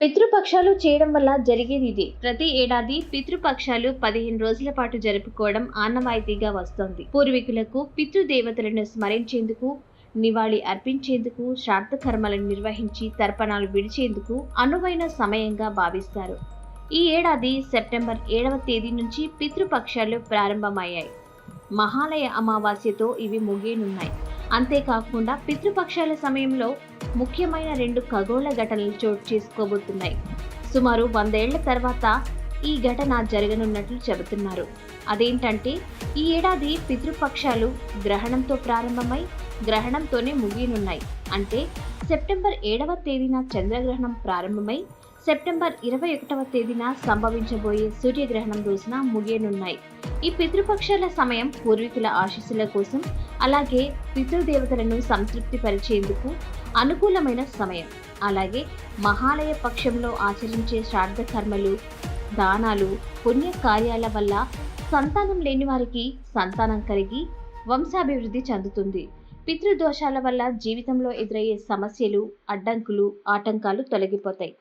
పితృపక్షాలు చేయడం వల్ల జరిగేది ఇదే. ప్రతి ఏడాది పితృపక్షాలు 15 రోజుల పాటు జరుపుకోవడం ఆనవాయితీగా వస్తోంది. పూర్వీకులకు పితృదేవతలను స్మరించేందుకు, నివాళి అర్పించేందుకు, శ్రాద్ధ కర్మలను నిర్వహించి తర్పణాలు విడిచేందుకు అనువైన సమయంగా భావిస్తారు. ఈ ఏడాది సెప్టెంబర్ 7వ తేదీ నుంచి పితృపక్షాలు ప్రారంభమయ్యాయి. మహాలయ అమావాస్యతో ఇవి ముగియనున్నాయి. అంతేకాకుండా పితృపక్షాల సమయంలో ముఖ్యమైన 2 ఖగోళ ఘటనలు చోటు చేసుకోబోతున్నాయి. సుమారు 100 ఏళ్ల తర్వాత ఈ ఘటన జరగనున్నట్లు చెబుతున్నారు. అదేంటంటే ఈ ఏడాది పితృపక్షాలు గ్రహణంతో ప్రారంభమై గ్రహణంతోనే ముగియనున్నాయి. అంటే సెప్టెంబర్ 7వ తేదీన చంద్రగ్రహణం ప్రారంభమై సెప్టెంబర్ 21వ తేదీన సంభవించబోయే సూర్యగ్రహణం రోజున ముగియనున్నాయి. ఈ పితృపక్షాల సమయం పూర్వీకుల ఆశీస్సుల కోసం, అలాగే పితృదేవతలను సంతృప్తిపరిచేందుకు అనుకూలమైన సమయం. అలాగే మహాలయ పక్షంలో ఆచరించే శ్రాద్ధ కర్మలు, దానాలు, పుణ్య కార్యాల వల్ల సంతానం లేని వారికి సంతానం కలిగి వంశాభివృద్ధి చెందుతుంది. పితృదోషాల వల్ల జీవితంలో ఎదురయ్యే సమస్యలు, అడ్డంకులు, ఆటంకాలు తొలగిపోతాయి.